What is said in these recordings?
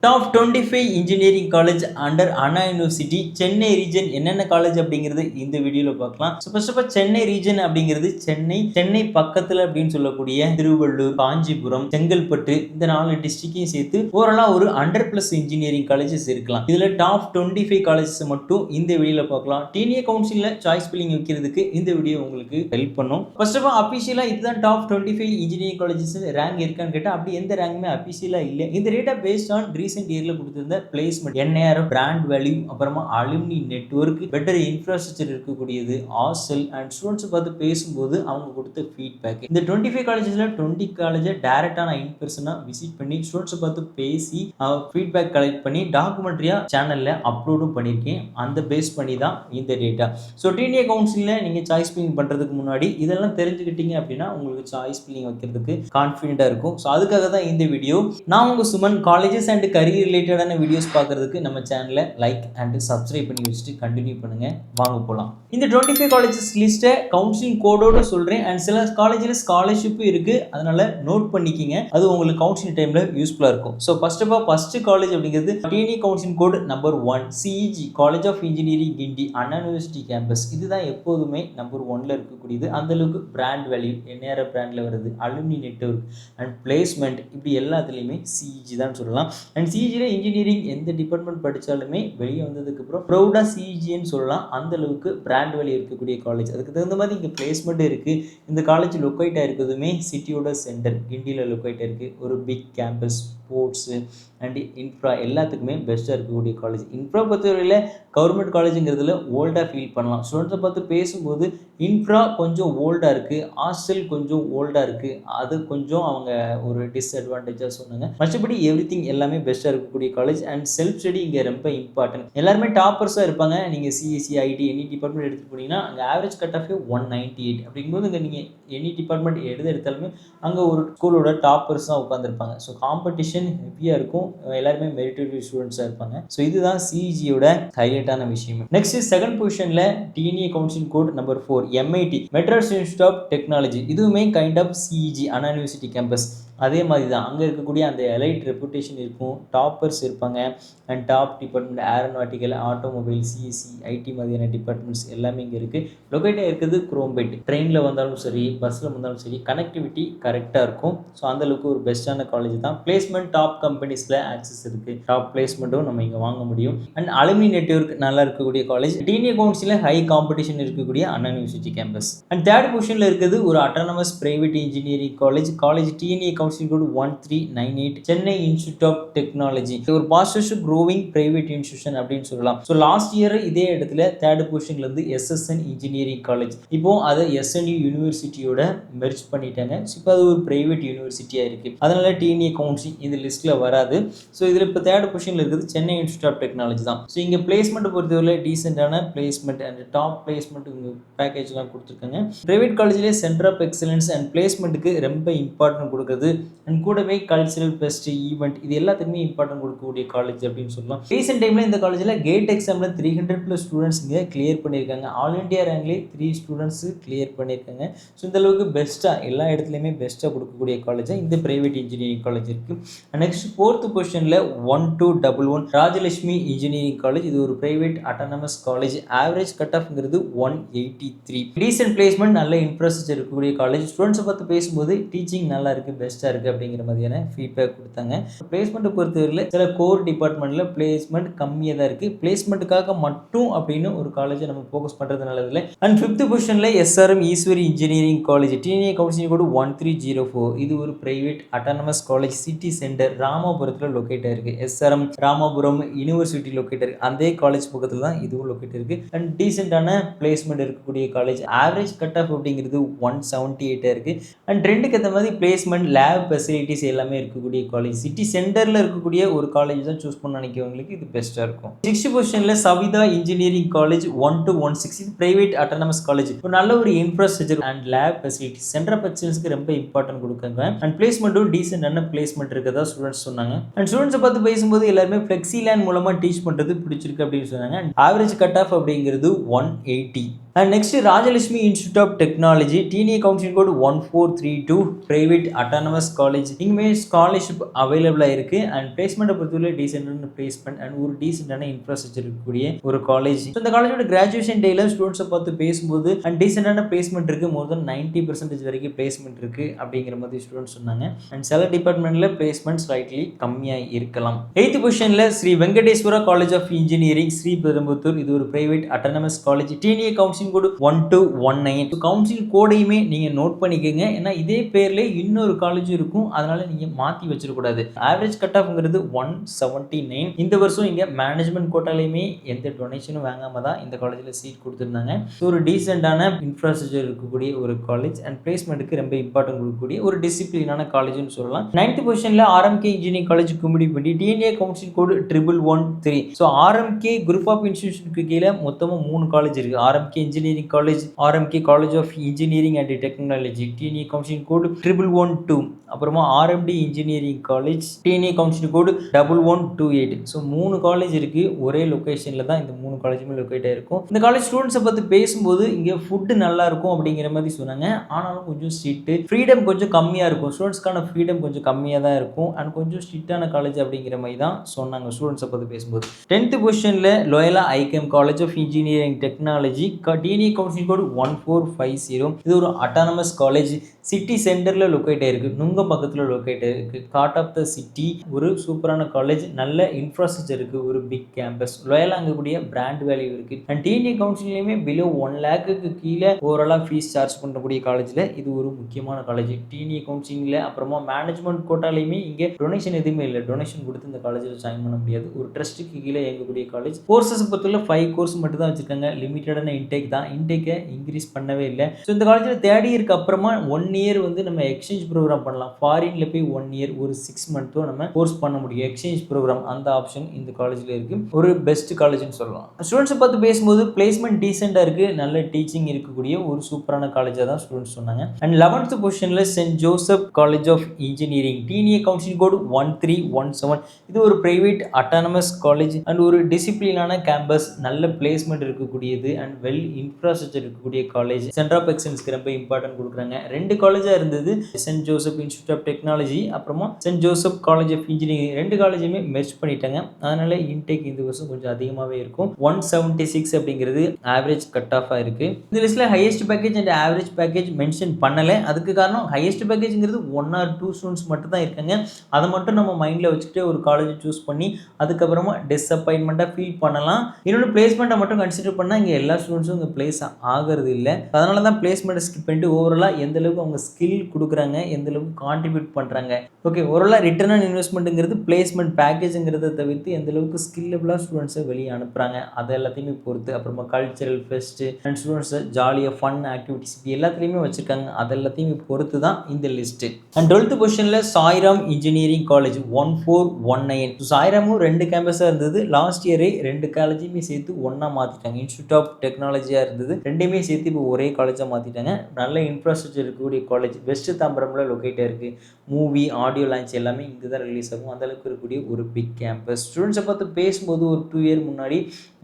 Top 25 engineering college under Anna university Chennai region என்னென்ன college அப்படிங்கிறது இந்த வீடியோவில் பார்க்கலாம். First of all Chennai region அப்படிங்கிறது சென்னை பக்கத்தில் அப்படின்னு சொல்லக்கூடிய திருவள்ளூர், காஞ்சிபுரம், செங்கல்பட்டு இந்த 4 டிஸ்ட்ரிக்டையும் சேர்த்து ஓவராலாக ஒரு 100+ இன்ஜினியரிங் காலேஜஸ் இருக்கலாம். இதில் டாப் 25 காலேஜஸ் மட்டும் இந்த வீடியோவில் பார்க்கலாம். டிஎன்ஏ கவுன்சிலில் சாய்ஸ் ஃபில்லிங் வைக்கிறதுக்கு இந்த வீடியோ உங்களுக்கு ஹெல்ப் பண்ணும். ஃபர்ஸ்ட் ஆஃப் ஆல் அஃபிஷியலாக இதுதான் டாப் 25 இன்ஜினியரிங் காலேஜஸ் ரேங்க் இருக்கான்னு கேட்டால் அப்படி எந்த ரேங்குமே அஃபிஷியலாக இல்லை. இந்த டேட்டா பேஸ்ட் ஆன் ரீசெண்ட் இயர்ல கொடுத்திருந்த பிளேஸ்மெண்ட், என்ஐஆர், பிராண்ட் வேல்யூ, அப்புறமா அலுமினி நெட்வொர்க், பெட்டர் இன்ஃப்ராஸ்ட்ரக்சர் இருக்கக்கூடியது, ஹாஸ்டல் அண்ட் ஸ்டூடெண்ட்ஸ் பார்த்து பேசும்போது அவங்க கொடுத்த ஃபீட்பேக். இந்த 25 காலேஜஸ்ல 20 காலேஜை டைரக்டா நான் இன் பர்சனா விசிட் பண்ணி ஸ்டூடெண்ட்ஸ் பார்த்து பேசி ஃபீட்பேக் கலெக்ட் பண்ணி டாக்குமெண்ட்ரியா சேனல்ல அப்லோடும் பண்ணியிருக்கேன். அந்த பேஸ் பண்ணி தான் இந்த டேட்டா. ஸோ டிஎன்ஏ கவுன்சிலில் நீங்கள் சாய்ஸ் ஃபில்லிங் பண்ணுறதுக்கு முன்னாடி இதெல்லாம் தெரிஞ்சுக்கிட்டீங்க அப்படின்னா உங்களுக்கு சாய்ஸ் ஃபில்லிங் வைக்கிறதுக்கு கான்ஃபிடென்ட்டாக இருக்கும். ஸோ அதுக்காக தான் இந்த வீடியோ. நான் உங்கள் சுமன். காலேஜஸ் அண்ட் கரியர் ரிலேட்டடான வீடியோஸ் பார்க்கறதுக்கு நம்ம சேனலை லைக் அண்ட் சப்ஸ்கிரைப் பண்ணி வச்சுட்டு கண்டினியூ பண்ணுங்க. வாங்க போகலாம். இந்த 25 காலேஜஸ் லிஸ்ட்டை கவுன்சிலிங் கோடோட சொல்கிறேன். அண்ட் சில காலேஜில் ஸ்காலர்ஷிப்பும் இருக்குது, அதனால நோட் பண்ணிக்கிங்க. அது உங்களுக்கு கவுன்சிலிங் டைமில் யூஸ்ஃபுல்லாக இருக்கும். So first of all first college அப்படிங்கிறது TNEA counselling code number 1 CEG, college of engineering Guindy, Anna university campus. இதுதான் எப்போதுமே நம்பர் 1ல இருக்கக்கூடியது. அந்தளவுக்கு பிராண்ட் வேல்யூ, என்ஆர் பிராண்டில் வருது, அலுமினி நெட்வொர்க் அண்ட் பிளேஸ்மெண்ட், இப்படி எல்லாத்துலேயுமே சிஇஜி தான் சொல்லலாம். அண்ட் சிஇஜியில் இன்ஜினியரிங் எந்த டிபார்ட்மெண்ட் படித்தாலுமே வெளியே வந்ததுக்கப்புறம் ப்ரௌடாக சிஇஜின்னு சொல்லலாம். அந்த அளவுக்கு பிராண்ட் வேல்யூ இருக்கக்கூடிய காலேஜ். அதுக்கு தகுந்த மாதிரி இங்கே பிளேஸ்மெண்ட் இருக்குது. இந்த காலேஜ் லொக்கேட் ஆகிருக்கிறதுமே சிட்டியோட சென்டர் கிண்டியில் லொக்கேட் ஆகிருக்கு. ஒரு big campus, sports and infra எல்லாத்துக்குமே பெஸ்ட்டாக இருக்கக்கூடிய காலேஜ். இன்ஃப்ரா பொறுத்தவரையில் கவர்மெண்ட் காலேஜுங்கிறதுல ஓல்டாக ஃபீல் பண்ணலாம். ஸ்டூடெண்ட்ஸை பார்த்து பேசும்போது இன்ஃப்ரா கொஞ்சம் ஓல்டாக இருக்குது, ஹாஸ்டல் கொஞ்சம் ஓல்டாக இருக்குது, அது கொஞ்சம் அவங்க ஒரு டிஸ்அட்வான்டேஜாக சொன்னாங்க. மற்றபடி எவ்ரிதிங் எல்லாமே பெஸ்ட்டாக இருக்கக்கூடிய காலேஜ். அண்ட் செல்ஃப் ஸ்டடி இங்கே ரொம்ப இம்பார்ட்டன்ட். எல்லாருமே டாப்பர்ஸாக இருப்பாங்க. நீங்கள் சிஎஸ்சி, ஐடி எனி டிபார்ட்மெண்ட் எடுத்துகிட்டு போனீங்கன்னா அங்கே ஆவரேஜ் கட் ஆஃபே 198. அப்படிங்கும்போது இங்கே நீங்கள் எனி டிபார்ட்மெண்ட் எடுத்தாலுமே அங்கே ஒரு ஸ்கூலோட டாப்பர்ஸ் தான் உட்காந்துருப்பாங்க. ஸோ காம்படிஷன் ஹெவியாக இருக்கும். எல்லாருமே மெரிட்டரி ஸ்டூடெண்ட்ஸாக இருப்பாங்க. ஸோ இதுதான் சிஇஜியோட ஹைலைட்டான விஷயம். நெக்ஸ்ட் செகண்ட் பொசிஷனில் TNEA counselling code number 4 MIT, Madras institute of technology. இதுவுமே kind of CEG, Anna university campus. அதே மாதிரி தான் அங்கே இருக்கக்கூடிய அந்த எலைட் ரெப்புடேஷன் இருக்கும், டாப்பர்ஸ் இருப்பாங்க. And top department aeronautical, automobile, CSC, IT மாதிரியான டிபார்ட்மெண்ட்ஸ் எல்லாமே இங்கே இருக்குது. லொக்கேட்டாக இருக்கிறது குரோம்பேட். ட்ரெயினில் வந்தாலும் சரி, பஸ்ஸில் வந்தாலும் சரி, கனெக்டிவிட்டி கரெக்டாக இருக்கும். ஸோ அந்தளவுக்கு ஒரு பெஸ்ட்டான காலேஜ் தான். பிளேஸ்மெண்ட் டாப் கம்பெனிஸில் ஆக்சஸ் இருக்குது. டாப் பிளேஸ்மெண்ட்டும் நம்ம இங்கே வாங்க முடியும். அண்ட் அலுமினி நெட்வொர்க் நல்லா இருக்கக்கூடிய காலேஜ். டிஎன்ஏ கவுன்சிலில் ஹை காம்படிஷன் இருக்கக்கூடிய Anna university campus. And third பொசிஷனில் இருக்கிறது ஒரு autonomous private engineering college TNEA counselling code 1398 Chennai institute of Technology. ஒரு ஃபாஸ்டஸ்ட் க்ரோவிங் பிரைவேட் இன்ஸ்டியூஷன் அப்படின்னு சொல்லலாம். ஸோ லாஸ்ட் இயர் இதே இடத்துல தேர்ட் பொசிஷன்ல இருந்து எஸ்எஸ்என் இன்ஜினியரிங் காலேஜ், இப்போ அதை எஸ்என்யூ யூனிவர்சிட்டியோட மெர்ஜ் பண்ணிட்டாங்க. இப்போ அது ஒரு பிரைவேட் யூனிவர்சிட்டியாக இருக்குது. அதனால டிஎன்ஏ கவுன்சிலிங் இந்த லிஸ்ட்டில் வராது. ஸோ இதில் இப்போ தேர்ட் பொசிஷனில் இருக்குது சென்னை இன்ஸ்டியூட் ஆஃப் டெக்னாலஜி தான். ஸோ இங்கே பிளேஸ்மெண்ட் பொறுத்தவரை டீசெண்டான பிளேஸ்மெண்ட் அண்ட் டாப் பிளேஸ்மெண்ட் பேக்கேஜ்லாம் கொடுத்துருக்காங்க. பிரைவேட் காலேஜ்லேயே சென்டர் ஆஃப் எக்ஸலன்ஸ் அண்ட் பிளேஸ்மெண்ட்டுக்கு ரொம்ப இம்பார்ட்டன்ட் கொடுக்குறது. அண்ட் கூடவே கல்ச்சரல் ஃபெஸ்ட், ஈவெண்ட், இது எல்லாத்துக்குமே இம்பார்ட்டன்ட் கொடுக்கக்கூடிய காலேஜ் அப்படின்னு சொல்லலாம். ரீசெண்ட் டைமில் இந்த காலேஜில் கேட் எக்ஸாமில் 300+ ஸ்டூடெண்ட்ஸ் இங்கே கிளியர் பண்ணியிருக்காங்க. ஆல் இண்டியா ரேங்க்லேயே 3 ஸ்டூடெண்ட்ஸ் கிளியர் பண்ணியிருக்காங்க. ஸோ இந்த அளவுக்கு பெஸ்ட்டாக எல்லா இடத்துலையுமே பெஸ்ட்டாக கொடுக்கக்கூடிய காலேஜாக இந்த பிரைவேட் இன்ஜினியரிங் காலேஜ் இருக்குது. நெக்ஸ்ட் ஃபோர்த் பொசிஷனில் 1211 ராஜலட்சுமி இன்ஜினியரிங் காலேஜ். இது ஒரு private autonomous college. Average cut ஆஃப்ங்கிறது 183. ரீசெண்ட் பிளேஸ்மெண்ட், நல்ல இன்ஃப்ராஸ்ட்ரக்சர் இருக்கக்கூடிய காலேஜ். ஸ்டூடெண்ட்ஸை பார்த்து பேசும்போது டீச்சிங் நல்லா இருக்குது, பெஸ்ட்டாக இருக்குது அப்படிங்கிற மாதிரியான ஃபீட்பேக் கொடுத்தாங்க. பிளேஸ்மெண்ட்டை பொறுத்தவரையில் சில கோர் டிபார்ட்மெண்ட்டில் பிளேஸ்மெண்ட் கம்மியாக தான் இருக்குது. பிளேஸ்மெண்ட்டுக்காக மட்டும் அப்படின்னு ஒரு காலேஜை நம்ம ஃபோக்கஸ் பண்ணுறது நல்லதில்லை. அண்ட் ஃபிஃப்த் பொசிஷனில் SRM Easwari engineering college TNEA counselling code 1304. இது ஒரு private autonomous college. City centre ராமாபுரத்தில் லொக்கேட் ஆயிருக்கு. எஸ்ஆர்எம் ராமாபுரம் யூனிவர்சிட்டி லொக்கேட் இருக்கு. அதே காலேஜ் பக்கத்தில் தான் இதுவும் லொக்கேட் இருக்கு. அண்ட் டீசெண்டான பிளேஸ்மெண்ட் இருக்கக்கூடிய காலேஜ். ஆவரேஜ் கட் ஆஃப் அப்படிங்கிறது 178 இருக்கு. அண்ட் ட்ரெண்டுக்கு ஏற்ற மாதிரி பிளேஸ்மெண்ட், லேப் ஃபெசிலிட்டிஸ் எல்லாமே இருக்கக்கூடிய காலேஜ். சிட்டி சென்டரில் இருக்கக்கூடிய ஒரு காலேஜ் தான் சூஸ் பண்ண நினைக்கிறவங்களுக்கு இது பெஸ்ட்டாக இருக்கும். 6th பொசிஷனில் சவிதா இன்ஜினியரிங் காலேஜ் 1216. இது பிரைவேட் அட்டானமஸ் காலேஜ். ஒரு நல்ல ஒரு infrastructure and lab facilities, centre of எக்ஸலன்ஸ்க்கு ரொம்ப இம்பார்ட்டன்ட் கொடுக்குறாங்க. அண்ட் பிளேஸ்மெண்ட்டும் டீசெண்டான பிளேஸ்மெண்ட் இருக்கதா ஸ்டூடெண்ட்ஸ் சொன்னாங்க. அண்ட் ஸ்டூடெண்ட்ஸை பார்த்து பேசும்போது எல்லாருமே ஃப்ளெக்ஸி லேண்ட் மூலமாக டீச் பண்ணுறது பிடிச்சிருக்கு அப்படின்னு சொன்னாங்க. அண்ட் ஆவரேஜ் கட் ஆஃப் அப்படிங்கிறது 180. And next Rajalakshmi institute of technology TNEA counselling code 1432 private autonomous college. இங்குமே ஸ்காலர்ஷிப் அவைலபிளாக இருக்குது. அண்ட் பிளேஸ்மெண்ட்டை பொறுத்தவரை டீசென்டான பிளேஸ்மெண்ட் அண்ட் ஒரு டீசென்டான இன்ஃப்ராஸ்ட்ரக்சர் இருக்கக்கூடிய ஒரு காலேஜ். இந்த காலேஜோட கிராஜுவேஷன் டேல ஸ்டூடெண்ட்ஸை பார்த்து பேசும்போது அண்ட் டீசென்டான பிளேஸ்மெண்ட் இருக்கு, மோர் தென் 90% வரைக்கும் பிளேஸ்மெண்ட் இருக்கு அப்படிங்கிற மாதிரி ஸ்டூடெண்ட்ஸ் சொன்னாங்க. அண்ட் சில டிபார்ட்மெண்ட்ல பிளேஸ்மெண்ட் ஸ்லைட்லி கம்மியாக இருக்கலாம். 8th பொசிஷன்ல Sri Venkateswara college of engineering Sriperumbudur. இது ஒரு private autonomous college. TNEA counselling code 1219. Counselling கோடையுமே நீங்க நோட் பண்ணிக்கோங்க. ஏன்னா இதே பேர்ல இன்னொரு காலேஜ் இருக்கும், அதனால நீங்க மாத்தி வச்சிடக்கூடாது. Average cut ஆஃப்ங்கிறது 179. இந்த வருஷம் இங்க மேனேஜ்மெண்ட் கோட்டாலையுமே எந்த டொனேஷனும் வாங்காம தான் இந்த காலேஜில் சீட் கொடுத்துருந்தாங்க. ஒரு டீசெண்டான இன்ஃப்ராஸ்ட்ரக்சர் இருக்கக்கூடிய ஒரு காலேஜ் அண்ட் பிளேஸ்மெண்ட்டுக்கு ரொம்ப இம்பார்ட்டன்ட் கொடுக்கக்கூடிய ஒரு டிசிப்ளினான காலேஜ்னு சொல்லலாம். 9th பொசிஷன்ல RMK engineering college Kummidipatti. TNEA counselling code 1113. So RMK group of இன்ஸ்டிடியூஷனுக்கு கீழே மொத்தமாக 3 காலேஜ் இருக்கு. RMK engineering college, RMK college of engineering and technology, TNEA counselling code 1112. அப்புறமா RMD engineering college, TNEA counselling code 1128. So 3 college இருக்கு. ஒரே லொகேஷன்ல தான் இந்த 3 காலேஜுமே locate ஆயிருக்கும். இந்த காலேஜ் ஸ்டூடெண்ட்ஸை பற்றி பேசும்போது இங்கே ஃபுட்டு நல்லா இருக்கும் அப்படிங்கிற மாதிரி சொன்னாங்க. ஆனாலும் கொஞ்சம் ஸ்ட்ரிக்ட், ஃப்ரீடம் கொஞ்சம் கம்மியாக இருக்கும். ஸ்டூடெண்ட்ஸ்க்கான ஃப்ரீடம் கொஞ்சம் கம்மியாக தான் இருக்கும். அண்ட் கொஞ்சம் ஸ்ட்ரிக்டான காலேஜ் அப்படிங்கிற மாதிரி தான் சொன்னாங்க ஸ்டூடெண்ட்ஸை பற்றி பேசும்போது. 10th பொசிஷனில் Loyola IKM college of engineering technology, TNEA counselling code 1450. இது ஒரு அட்டானமஸ் காலேஜ். சிட்டி சென்டரில் லொக்கேட் ஆயிருக்கு, நுங்கம் பக்கத்தில் லொக்கேட் ஆயிருக்கு. கார்ட் ஆஃப் த சிட்டி, ஒரு சூப்பரான காலேஜ், நல்ல இன்ஃப்ராஸ்ட்ரக்சர் இருக்கு, ஒரு பிக் கேம்பஸ். லோயலா அங்கே கூடிய பிராண்ட் வேல்யூ இருக்கு. அண்ட் டிஎன்ஏ கவுன்சிலிங்லேயுமே பிலோ 1 lakhக்கு கீழே ஓவராலாக ஃபீஸ் சார்ஜ் பண்ணக்கூடிய காலேஜில் இது ஒரு முக்கியமான காலேஜ். டிஎன்ஏ கவுன்சிலிங்கில் அப்புறமா மேனேஜ்மெண்ட் கோட்டாலையுமே இங்கே டொனேஷன் எதுவுமே இல்லை. டொனேஷன் கொடுத்து இந்த காலேஜில் ஜாயின் பண்ண முடியாது. ஒரு ட்ரஸ்ட்டுக்கு கீழே இயங்கக்கூடிய காலேஜ். கோர்சஸ் பொறுத்தவரை 5 கோர்ஸ் மட்டும் தான் வச்சிருக்காங்க. லிமிட்டடான இன்டேக் தான், இன்டேக்கை இன்க்ரீஸ் பண்ணவே இல்லை. ஸோ இந்த காலேஜில் தேர்ட் இயருக்கு அப்புறமா 1 year வந்து நம்ம எக்ஸ்சேஞ்ச் ப்ரோக்ராம் பண்ணலாம். ஃபாரின்ல போய் 1 year ஒரு 6 month நம்ம கோர்ஸ் பண்ண முடியும். எக்ஸ்சேஞ்ச் ப்ரோக்ராம் அந்த ஆப்ஷன் இந்த காலேஜில் இருக்கு. ஒரு பெஸ்ட் காலேஜ்னு சொல்லலாம். ஸ்டூடெண்ட்ஸை பார்த்து பேசும்போது பிளேஸ்மெண்ட் டீசெண்டாக இருக்கு, நல்ல டீச்சிங் இருக்கக்கூடிய ஒரு சூப்பரான காலேஜாக தான் ஸ்டூடெண்ட்ஸ் சொன்னாங்க. அண்ட் 11th பொசிஷனில் saint Joseph college of engineering, TNEA counselling code 1317. இது ஒரு பிரைவேட் அட்டானமஸ் காலேஜ் அண்ட் ஒரு டிசிப்ளினான கேம்பஸ், நல்ல பிளேஸ்மெண்ட் இருக்கக்கூடியது அண்ட் வெல் இன்ஃப்ராஸ்ட்ரக்சர் இருக்கக்கூடிய காலேஜ். சென்டர் ஆஃப் எக்ஸலன்ஸ்க்கு ரொம்ப இம்பார்ட்டன்ட் கொடுக்குறாங்க. 2 காலேஜாக இருந்தது, saint Joseph institute of technology அப்புறமா saint Joseph college of engineering. 2 காலேஜுமே மெர்ஜ் பண்ணிட்டாங்க. அதனால இன்டேக் இந்த வருஷம் கொஞ்சம் அதிகமாகவே இருக்கும். 176 அப்படிங்கிறது ஆவரேஜ் கட் ஆஃபாக இருக்கு. இந்த லிஸ்ட்ல highest package and average package mention பண்ணலை. அதுக்கு காரணம் ஹையஸ்ட் பேக்கேஜ்ங்கிறது 1 or 2 ஸ்டூடெண்ட்ஸ் மட்டும் தான் இருக்காங்க. அதை மட்டும் நம்ம மைண்டில் வச்சுக்கிட்டு ஒரு காலேஜ் சூஸ் பண்ணி அதுக்கப்புறமா டிஸப்பாயின்மெண்ட்டாக ஃபீல் பண்ணலாம். இன்னொன்று பிளேஸ்மெண்ட்டை மட்டும் கன்சிடர் பண்ணால் இங்கே எல்லா ஸ்டூடெண்ட்ஸும் இங்கே பிளேஸ் ஆகிறது இல்லை. அதனால தான் பிளேஸ்மெண்ட்டை ஸ்கிப் பண்ணிட்டு ஓவராலாக எந்த அளவுக்கு அவங்க ஸ்கில் கொடுக்குறாங்க, எந்த அளவுக்கு கான்ட்ரிபியூட் பண்ணுறாங்க. ஓகே, ஓவராலாக ரிட்டர்ன் ஆன் இன்வெஸ்ட்மெண்ட்டுங்கிறது பிளேஸ்மெண்ட் பேக்கேஜுங்கிறத தவிர்த்து எந்த அளவுக்கு ஸ்கில்லபிளாக ஸ்டூடெண்ட்ஸை வெளியே அனுப்புகிறாங்க அதை எல்லாத்தையுமே பொறுத்து. அப்புறமா கல்ச்சரல் ஃபெஸ்ட்டு அண்ட் ஸ்டூடெண்ட்ஸை ஜாலியாக ஃபன் ஆக்டிவிட்டிஸ் இது எல்லாத்துலேயுமே வச்சுருக்காங்க. அது எல்லாத்தையுமே பொறுத்து தான் இந்த லிஸ்ட்டு. அண்ட் 12th பொசிஷனில் சாய்ராம் இன்ஜினியரிங் காலேஜ் 1419. சாய்ராமும் 2 கேம்பஸாக இருந்தது. லாஸ்ட் இயரே 2 காலேஜையுமே சேர்த்து ஒன்றா மாற்றிட்டாங்க. இன்ஸ்டியூட் ஆஃப் டெக்னாலஜியாக இருந்தது, 2மே சேர்த்து இப்போ ஒரே காலேஜாக மாற்றிட்டாங்க. நல்ல இன்ஃப்ராஸ்ட்ரக்சர் இருக்கக்கூடிய காலேஜ். வெஸ்ட் தாம்பரமில் லொக்கேட்டாக இருக்குது. மூவி ஆடியோ லான்ச் எல்லாமே இங்கே தான் ரிலீஸ் ஆகும். அந்தளவுக்கு இருக்கக்கூடிய ஒரு பிக் கேம்பஸ். ஸ்டூடெண்ட்ஸை பார்த்து பேசும்போது ஒரு 2 year முன்னாடி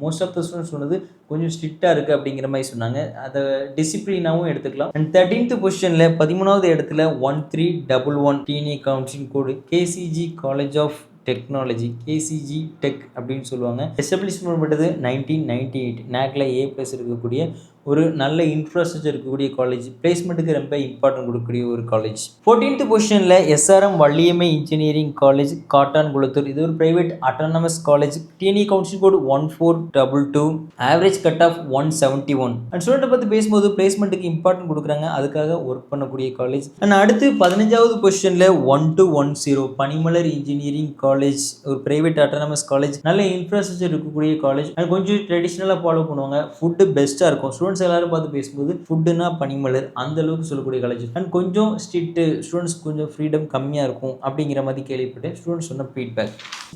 மோஸ்ட் ஆஃப் த ஸ்டூடெண்ட்ஸ் சொன்னது கொஞ்சம் ஸ்ட்ரிக்டாக இருக்குது அப்படிங்கிற மாதிரி சொன்னாங்க. அதை டிசிப்ளினாகவும் எடுத்துக்கலாம். அண்ட் 13th பொசிஷனில் 13வது இடத்துல 1311 TNEA counselling code KCG College of Technology, KCG Tech அப்படின்னு சொல்லுவாங்க. எஸ்டாப்ளிஷ்மெண்ட் பண்ணது 1998. நேக்ல A+ இருக்கக்கூடிய ஒரு நல்ல இன்ஃப்ராஸ்ட்ரக்சர் இருக்கக்கூடிய காலேஜ். பிளேஸ்மெண்ட்டுக்கு ரொம்ப இம்பார்ட்டன்ட் கொடுக்கக்கூடிய ஒரு காலேஜ். 14th பொசிஷனில் SRM Valliammai engineering college Kattankulathur. இது ஒரு private autonomous college. TNEA counselling code 1422. Average cut off 171. And ஸ்டூடெண்ட்டை பற்றி பேசும்போது பிளேஸ்மெண்ட்டுக்கு இம்பார்ட்டன்ட் கொடுக்குறாங்க, அதுக்காக ஒர்க் பண்ணக்கூடிய காலேஜ். அண்ட் அடுத்து 15வது பொசிஷனில் 1210 பனிமலர் இன்ஜினியரிங் காலேஜ், ஒரு பிரைவேட் அட்டானமஸ் காலேஜ். நல்ல இன்ஃப்ராஸ்ட்ரக்சர் இருக்கக்கூடிய காலேஜ். அண்ட் கொஞ்சம் ட்ரெடிஷ்னலாக ஃபாலோ பண்ணுவாங்க. ஃபுட்டு பெஸ்ட்டாக இருக்கும். ஸ்டூடெண்ட்ஸ் எல்லாரும் பார்த்து பேசும்போது ஃபுட்டுனா பனிமலர் அந்த அளவுக்கு சொல்லக்கூடிய காலேஜ். அண்ட் கொஞ்சம் ஸ்ட்ரிக்ட், ஸ்டூடெண்ட்ஸ் கொஞ்சம் ஃப்ரீடம் கம்மியாக இருக்கும் அப்படிங்கிற மாதிரி கேள்விப்பட்டேன். ஸ்டூடெண்ட்ஸ் சொன்ன ஃபீட்பேக்.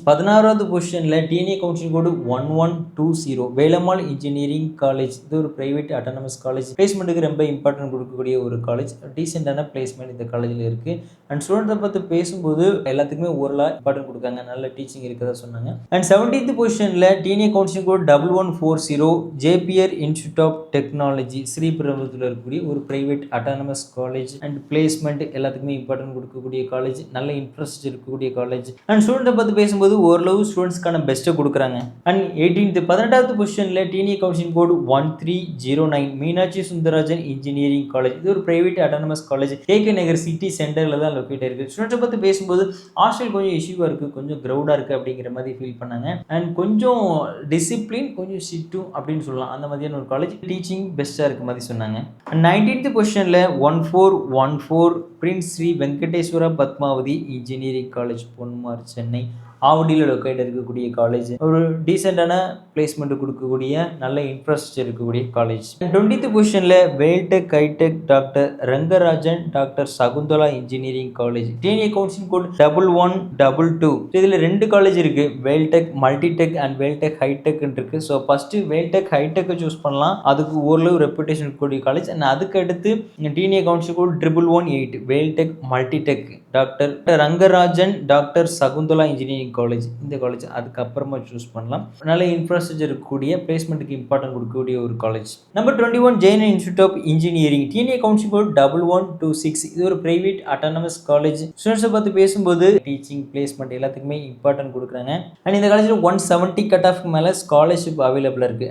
16வது பொசிஷனில் டிஎன்ஏ கவுன்சிலிங் கோடு 1120 வேலம்மாள் இன்ஜினியரிங் காலேஜ். இது ஒரு பிரைவேட் அட்டானமஸ் காலேஜ். பிளேஸ்மெண்ட்டுக்கு ரொம்ப இம்பார்ட்டன்ட் கொடுக்கக்கூடிய ஒரு காலேஜ். டீசெண்டான பிளேஸ்மெண்ட் இந்த காலேஜில் இருக்குது. அண்ட் ஸ்டூடெண்ட்டை பார்த்து பேசும்போது எல்லாத்துக்குமே ஓரளவு இம்பார்ட்டன்ட் கொடுக்காங்க, நல்ல டீச்சிங் இருக்கதா சொன்னாங்க. அண்ட் 17th பொசிஷனில் TNEA counselling code 1140 JPR institute of tech technology ஸ்ரீபெரும்புதூரில் இருக்கக்கூடிய ஒரு private autonomous college and placement எல்லாத்துக்குமே இம்பார்ட்டன்ட் கொடுக்கக்கூடிய காலேஜ், நல்ல இன்ட்ரெஸ்ட் இருக்கக்கூடிய காலேஜ். அண்ட் ஸ்டூடெண்ட்டை பற்றி பேசும்போது ஓரளவு ஸ்டூடெண்ட்ஸ்க்கான பெஸ்ட்டை கொடுக்குறாங்க. அண்ட் 18th பொசிஷனில் TNEA counselling code 1309 Meenakshi Sundararajan engineering college. இது ஒரு private autonomous college, KK Nagar city சென்டரில் தான் லொக்கேட் ஆயிருக்கு. ஸ்டூடெண்ட்ஸை பற்றி பேசும்போது ஹாஸ்டல் கொஞ்சம் இஷ்யூவாக இருக்குது, கொஞ்சம் க்ரௌடாக இருக்குது அப்படிங்கிற மாதிரி ஃபீல் பண்ணாங்க. அண்ட் கொஞ்சம் டிசிப்ளின், கொஞ்சம் சிட்டும் அப்படின்னு சொல்லலாம். அந்த மாதிரியான ஒரு காலேஜ், டீச்சிங் பெஸ்ட்டாக இருக்க மாதிரி சொன்னாங்க. 19th பொசிஷனில் 1414 prince Sri Venkateswara Padmavathi engineering college, Ponmar, Chennai ஆவடியில் லொக்கேட் இருக்கக்கூடிய காலேஜ். ஒரு டீசெண்டான பிளேஸ்மெண்ட் கொடுக்கக்கூடிய நல்ல இன்ட்ரெஸ்ட் இருக்கக்கூடிய காலேஜ். 20th பொசிஷனில் Vel Tech high tech doctor Rangarajan doctor Sakunthala engineering college. TNEA counselling code 1122. இதில் 2 காலேஜ் இருக்கு, Vel Tech multi tech and Vel Tech high tech இருக்கு. ஸோ ஃபர்ஸ்ட் வேல்டெக் ஹைடெக்கை சூஸ் பண்ணலாம், அதுக்கு ஓரளவு ரெப்புடேஷன் இருக்கக்கூடிய காலேஜ். அண்ட் அதுக்கு அடுத்து TNEA counselling code 1118 Vel Tech multi tech doctor Rangarajan doctor Sakunthala engineering college. இந்த காலேஜ் அதுக்கப்புறமா சூஸ் பண்ணலாம். நல்ல இன்ஃப்ராஸ்ட்ரக்சர் இருக்கக்கூடிய பிளேஸ்மெண்ட்டுக்கு இம்பார்ட்டன்ட் கொடுக்கக்கூடிய ஒரு college. Number 21 Jain Institute of engineering. TNEA counselling code 1126. இது ஒரு பிரைவேட் அட்டானமஸ் காலேஜ். ஸ்டூடெண்ட்ஸை பற்றி பேசும்போது டீச்சிங் பிளேஸ்மெண்ட் எல்லாத்துக்குமே இம்பார்ட்டன்ட் கொடுக்குறாங்க. அண்ட் இந்த காலேஜில் 170 கட் ஆஃப் மேலே ஸ்காலர்ஷிப் அவைலபிளாக இருக்கு.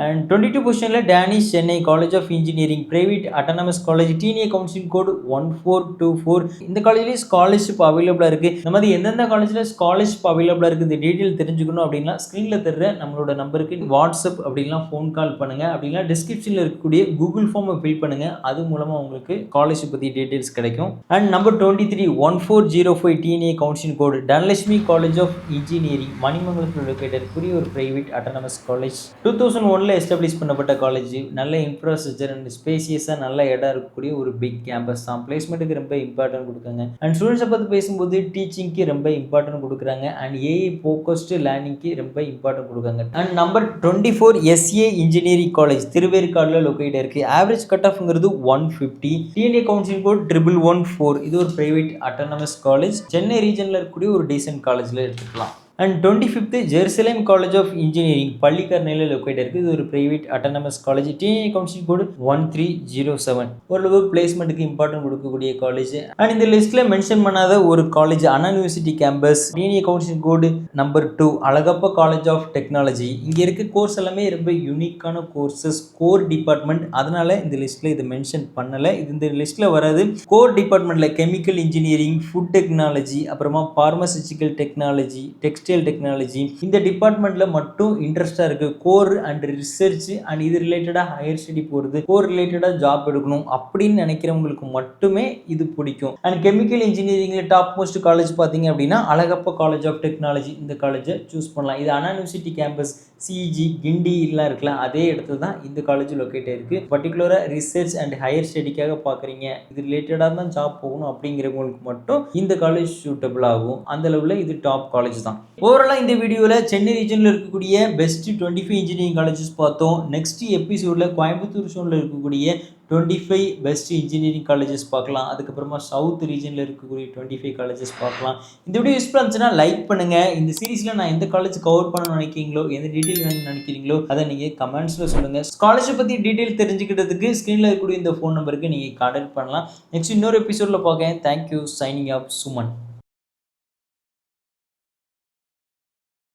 அண்ட் 22 பொசிஷனில் Dhaanish Chennai college of engineering private autonomous college. TNEA counselling code 1424. இந்த காலேஜ்லேயே ஸ்காலர்ஷிப் அவைலபிளாக இருக்கு. இந்த மாதிரி எந்தெந்த காலேஜில் ஸ்காலர்ஷிப் அவைலபிளாக இருக்குது, இந்த டீட்டெயில் தெரிஞ்சுக்கணும் அப்படின்னா ஸ்க்ரீனில் தர்ற நம்மளோட நம்பருக்கு வாட்ஸ்அப் அப்படின்னா ஃபோன் கால் பண்ணுங்கள். அப்படின்னா டிஸ்கிரிப்ஷனில் இருக்கக்கூடிய கூகுள் ஃபார்மை ஃபில் பண்ணுங்கள், அது மூலமாக உங்களுக்கு ஸ்காலர்ஷிப் பற்றி டீட்டெயில்ஸ் கிடைக்கும். And number 23 1405 TNEA counselling code Dhanalakshmi college of engineering மணிமங்கலத்தில் லொக்கேட் இருக்கக்கூடிய ஒரு பிரைவேட் அட்டானமஸ் காலேஜ். 2001 எஸ்டாப்ளிஷ் பண்ணப்பட்ட காலேஜ். நல்ல இன்ஃப்ராஸ்ட்ரக்சர் அண்ட் ஸ்பேசியஸாக நல்ல இடம் இருக்கக்கூடிய ஒரு பிக் கேம்பஸ் தான். பிளேஸ்மெண்ட்டுக்கு ரொம்ப இம்பார்ட்டன்ட் கொடுக்குறாங்க. அண்ட் ஸ்டூடெண்ட்ஸை பற்றி பேசும்போது டீச்சிங்க்கு ரொம்ப இம்பார்ட்டன்ட் கொடுக்குறாங்க. அண்ட் ஏஐ ஃபோக்கஸ்டு லேர்னிங்க்கு ரொம்ப இம்பார்ட்டன்ட் கொடுக்காங்க. And number 24 SA engineering college திருவேற்காடில் லொக்கேட் இருக்கு. ஆவரேஜ் கட் ஆஃப்ங்கிறது 150. TNEA counselling code 1114. இது ஒரு பிரைவேட் அட்டானமஸ் காலேஜ், சென்னை ரீஜனில் இருக்கக்கூடிய ஒரு டீசென்ட் காலேஜில் எடுத்துக்கலாம். And 25th Jerusalem college of engineering பள்ளிக்கரணையில் லொக்கேட் இருக்குது. இது ஒரு private autonomous college. TNEA counselling code 1307. ஓரளவு பிளேஸ்மெண்ட்டுக்கு இம்பார்ட்டன்ட் கொடுக்கக்கூடிய காலேஜ். அண்ட் இந்த லிஸ்ட்டில் மென்ஷன் பண்ணாத ஒரு college Anna university campus. TNEA counselling code number 2 Alagappa college of technology. இங்கே இருக்க கோர்ஸ் எல்லாமே ரொம்ப யூனிக்கான கோர்சஸ், கோர் டிபார்ட்மெண்ட். அதனால இந்த லிஸ்ட்டில் இது மென்ஷன் பண்ணலை. இது இந்த லிஸ்ட்டில் வராது. கோர் டிபார்ட்மெண்ட்டில் கெமிக்கல் இன்ஜினியரிங், ஃபுட் டெக்னாலஜி, அப்புறமா பார்மசிட்டிக்கல் டெக்னாலஜி, டெக்ஸ்டைல் டெக்னாலஜி, இந்த டிபார்ட்மெண்ட்ல மட்டும் இன்ட்ரெஸ்டா இருக்கு. கோர் அண்ட் ரிசர்ச் அண்ட் இது ரிலேட்டடா ஹையர் ஸ்டடி போறது, கோர் ரிலேட்டடா ஜாப் எடுக்கணும் அப்படின்னு நினைக்கிறவங்களுக்கு மட்டுமே இது பிடிக்கும். அண்ட் கெமிக்கல் இன்ஜினியரிங்ல டாப் மோஸ்ட் காலேஜ் பாத்தீங்க அப்படின்னா அழகப்பா காலேஜ் ஆஃப் டெக்னாலஜி. இந்த காலேஜை சூஸ் பண்ணலாம். இது அண்ணா யூனிவர்சிட்டி கேம்பஸ், சிஇஜி, கிண்டி எல்லாம் இருக்கலாம், அதே இடத்துல தான் இந்த காலேஜ் லொக்கேட் இருக்கு. பர்டிகுலரா ரிசர்ச் அண்ட் ஹையர் ஸ்டடிக்காக பாக்குறீங்க, இது ரிலேட்டடா தான் ஜாப் போகணும் அப்படிங்கிறவங்களுக்கு மட்டும் இந்த காலேஜ் சூட்டபிள் ஆகும். அந்த லெவலில் இது டாப் காலேஜ் தான். ஓவராலாக இந்த வீடியோவில் சென்னை ரீஜனில் இருக்கக்கூடிய பெஸ்ட் 25 இன்ஜினியரிங் காலேஜஸ் பார்த்தோம். நெக்ஸ்ட் எபிசோடில் கோயம்புத்தூர் ஜோனில் இருக்கக்கூடிய 25 பெஸ்ட் இன்ஜினியரிங் காலேஜஸ் பார்க்கலாம். அதுக்கப்புறமா சவுத் ரீஜனில் இருக்கக்கூடிய 25 காலேஜஸ் பார்க்கலாம். இந்த வீடியோ யூஸ்ஃபுல்லாக இருந்துச்சுன்னா லைக் பண்ணுங்கள். இந்த சீரீஸில் நான் எந்த காலேஜ் கவர் பண்ணணும்னு நினைக்கிறீங்களோ, எந்த டீட்டெயில் வேணும்னு நினைக்கிறீங்களோ அதை நீங்கள் கமெண்ட்ஸில் சொல்லுங்கள். ஸ்காலர்ஷிப் பற்றி டீட்டெயில் தெரிஞ்சுக்கிட்டதுக்கு ஸ்க்ரீனில் இருக்கக்கூடிய இந்த ஃபோன் நம்பருக்கு நீங்கள் கான்டாக்ட் பண்ணலாம். நெக்ஸ்ட் இன்னொரு எபிசோடில் பார்க்கேன். தேங்க்யூ. Signing off Suman.